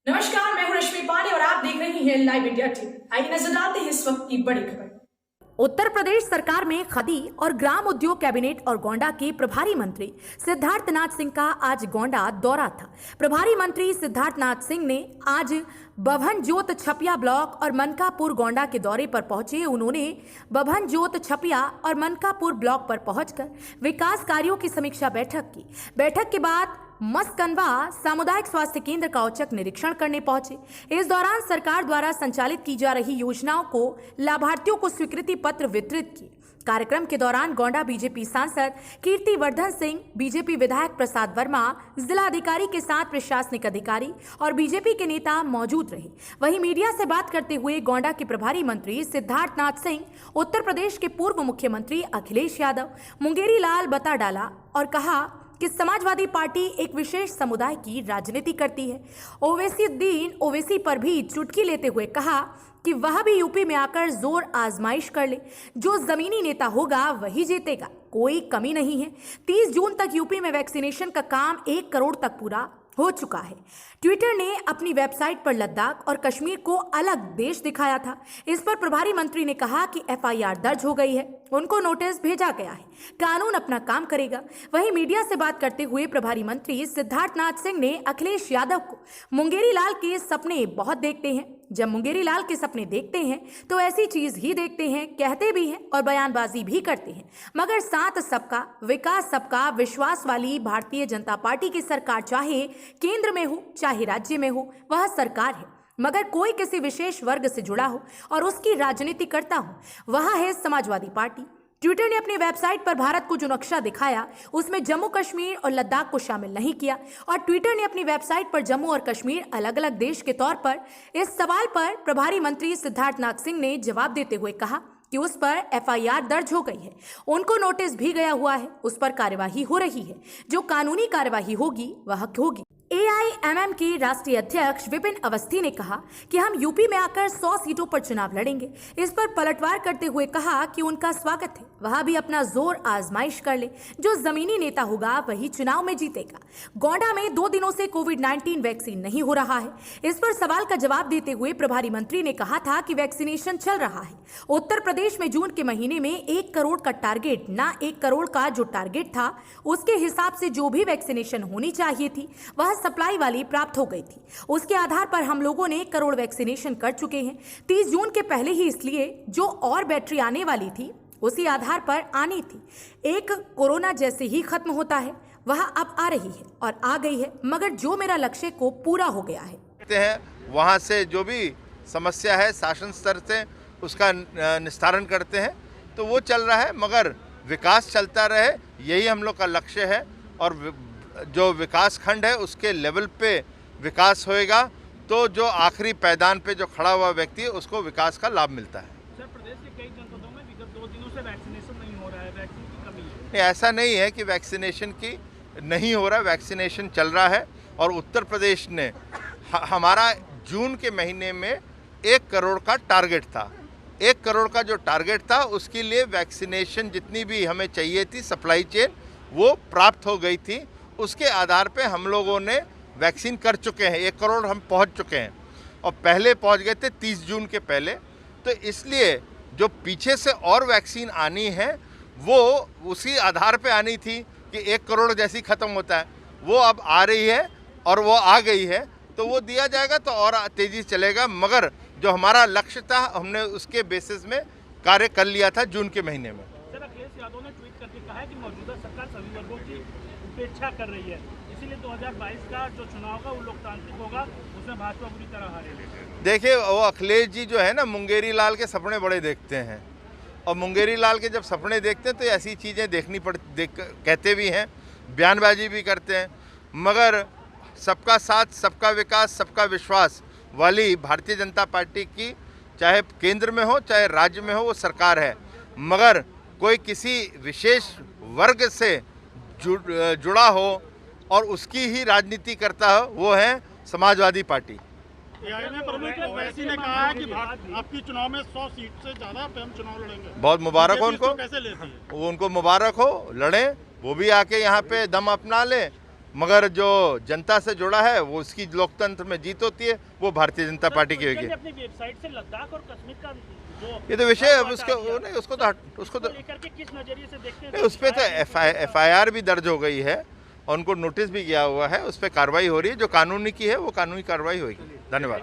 नमस्कार, मैं हूं रश्मि पांडे और आप देख रही हैं लाइव इंडिया टीवी। आइए नजर डालते हैं इस वक्त की बड़ी खबर। उत्तर प्रदेश सरकार में खादी और ग्राम उद्योग कैबिनेट और गोंडा के प्रभारी मंत्री सिद्धार्थनाथ सिंह का आज गोंडा दौरा था। प्रभारी मंत्री सिद्धार्थनाथ सिंह ने आज बभन जोत छपिया ब्लॉक और मनकापुर गोंडा के दौरे पर पहुंचे। उन्होंने बभन जोत छपिया और मनकापुर ब्लॉक पर पहुंचकर विकास कार्यों की समीक्षा बैठक की। बैठक के बाद मस्कनवा सामुदायिक स्वास्थ्य केंद्र का औचक निरीक्षण करने पहुंचे। इस दौरान सरकार द्वारा संचालित की जा रही योजनाओं को लाभार्थियों को स्वीकृति पत्र वितरित किए। कार्यक्रम के दौरान गोंडा बीजेपी सांसद कीर्तिवर्धन सिंह, बीजेपी विधायक प्रसाद वर्मा, जिलाधिकारी के साथ प्रशासनिक अधिकारी और बीजेपी के नेता मौजूद रहे। वहीं मीडिया से बात करते हुए गोंडा के प्रभारी मंत्री सिद्धार्थनाथ सिंह उत्तर प्रदेश के पूर्व मुख्यमंत्री अखिलेश यादव मुंगेरी लाल बता डाला और कहा कि समाजवादी पार्टी एक विशेष समुदाय की राजनीति करती है। ओवैसी पर भी चुटकी लेते हुए कहा कि वह भी यूपी में आकर जोर आजमाइश कर ले, जो जमीनी नेता होगा वही जीतेगा, कोई कमी नहीं है। 30 जून तक यूपी में वैक्सीनेशन का काम 1 करोड़ तक पूरा हो चुका है। ट्विटर ने अपनी वेबसाइट पर लद्दाख और कश्मीर को अलग देश दिखाया था। इस पर प्रभारी मंत्री ने कहा कि एफआईआर दर्ज हो गई है, उनको नोटिस भेजा गया है, कानून अपना काम करेगा। वहीं मीडिया से बात करते हुए प्रभारी मंत्री सिद्धार्थनाथ सिंह ने अखिलेश यादव को मुंगेरी लाल के सपने बहुत देखते हैं। जब मुंगेरी लाल के सपने देखते हैं तो ऐसी चीज ही देखते हैं, कहते भी हैं और बयानबाजी भी करते हैं, मगर साथ सबका विकास सबका विश्वास वाली भारतीय जनता पार्टी की सरकार चाहे केंद्र में हो चाहे राज्य में हो, वह सरकार है। मगर कोई किसी विशेष वर्ग से जुड़ा हो और उसकी राजनीति करता हो, वह है समाजवादी पार्टी। ट्विटर ने अपनी वेबसाइट पर भारत को जो नक्शा दिखाया उसमें जम्मू कश्मीर और लद्दाख को शामिल नहीं किया और ट्विटर ने अपनी वेबसाइट पर जम्मू और कश्मीर अलग अलग देश के तौर पर। इस सवाल पर प्रभारी मंत्री सिद्धार्थनाथ सिंह ने जवाब देते हुए कहा कि उस पर एफआईआर दर्ज हो गई है, उनको नोटिस भी गया हुआ है, उस पर कार्यवाही हो रही है, जो कानूनी कार्यवाही होगी वह होगी। एआईएमएम के राष्ट्रीय अध्यक्ष विपिन अवस्थी ने कहा कि हम यूपी में आकर 100 सीटों पर चुनाव लड़ेंगे। इस पर पलटवार करते हुए कहा कि उनका स्वागत है, वह भी अपना जोर आजमाइश कर ले, जो जमीनी नेता होगा वही चुनाव में जीतेगा। गोंडा में 2 दिनों से कोविड-19 वैक्सीन नहीं हो रहा है। इस पर सवाल का जवाब देते हुए प्रभारी मंत्री ने कहा था कि वैक्सीनेशन चल रहा है। उत्तर प्रदेश में जून के महीने में 1 करोड़ का टारगेट, ना 1 करोड़ का जो टारगेट था उसके हिसाब से जो भी वैक्सीनेशन होनी चाहिए थी वह सप्लाई वाली प्राप्त हो गई थी। उसके आधार पर हम लोगों ने 1 करोड़ वैक्सीनेशन कर चुके हैं 30 जून के पहले ही, इसलिए जो और बैटरी आने वाली थी उसी आधार पर आनी थी। एक कोरोना जैसे ही खत्म होता है वह अब आ रही है और आ गई है, मगर जो मेरा लक्ष्य को पूरा हो गया है। वहाँ से जो भी समस्या है शासन स्तर से उसका निस्तारण करते हैं, तो वो चल रहा है, मगर विकास चलता रहे यही हम लोग का लक्ष्य है। और जो विकास खंड है उसके लेवल पे विकास होएगा तो जो आखिरी पैदान पे जो खड़ा हुआ व्यक्ति है उसको विकास का लाभ मिलता है। सर, प्रदेश के कई जनपदों में विगत 2 दिनों से वैक्सीनेशन नहीं हो रहा है, वैक्सीन की कमी है। नहीं, ऐसा नहीं है कि वैक्सीनेशन की नहीं हो रहा, वैक्सीनेशन चल रहा है। और उत्तर प्रदेश ने हमारा जून के महीने में 1 करोड़ का टारगेट था। 1 करोड़ का जो टारगेट था उसके लिए वैक्सीनेशन जितनी भी हमें चाहिए थी, सप्लाई चेन वो प्राप्त हो गई थी। उसके आधार पे हम लोगों ने वैक्सीन कर चुके हैं, 1 करोड़ हम पहुंच चुके हैं और पहले पहुंच गए थे 30 जून के पहले। तो इसलिए जो पीछे से और वैक्सीन आनी है वो उसी आधार पे आनी थी कि 1 करोड़ जैसी ख़त्म होता है, वो अब आ रही है और वो आ गई है, तो वो दिया जाएगा तो और तेज़ी चलेगा। मगर जो हमारा लक्ष्य था हमने उसके बेसिस में कार्य कर लिया था जून के महीने में। सर, अखिलेश यादव ने ट्वीट करके कहा है कि मौजूदा सरकार सभी वर्गों की उपेक्षा कर रही है, इसीलिए 2022 का जो चुनाव होगा वो लोकतांत्रिक होगा, उसमें भाजपा बुरी तरह हारेगी। देखिए, वो अखिलेश जी जो है ना, मुंगेरी लाल के सपने बड़े देखते हैं और मुंगेरी लाल के जब सपने देखते हैं तो ऐसी चीज़ें देखनी कहते भी हैं, बयानबाजी भी करते हैं, मगर सबका साथ सबका विकास सबका विश्वास वाली भारतीय जनता पार्टी की चाहे केंद्र में हो चाहे राज्य में हो वो सरकार है। मगर कोई किसी विशेष वर्ग से जुड़ा हो और उसकी ही राजनीति करता हो, वो है समाजवादी पार्टी। प्रमुख ओवैसी ने कहा है कि आपकी चुनाव में 100 सीट से ज़्यादा पे हम चुनाव लड़ेंगे। बहुत मुबारक हो उनको, कैसे लेती है? वो उनको मुबारक हो, लड़ें, वो भी आके यहाँ पे दम अपना ले मगर जो जनता से जुड़ा है वो उसकी लोकतंत्र में जीत होती है, वो भारतीय जनता पार्टी की होगी। अपनी वेबसाइट से लद्दाख और कश्मीर का जो ये तो विषय है, उसको तो लेकर के किस नजरिए से देखते हैं? नहीं, उस पर तो FIR भी दर्ज हो गई है और उनको नोटिस भी गया हुआ है, उस पर कार्रवाई हो रही है। जो कानूनी की है वो कानूनी कार्रवाई होगी। धन्यवाद।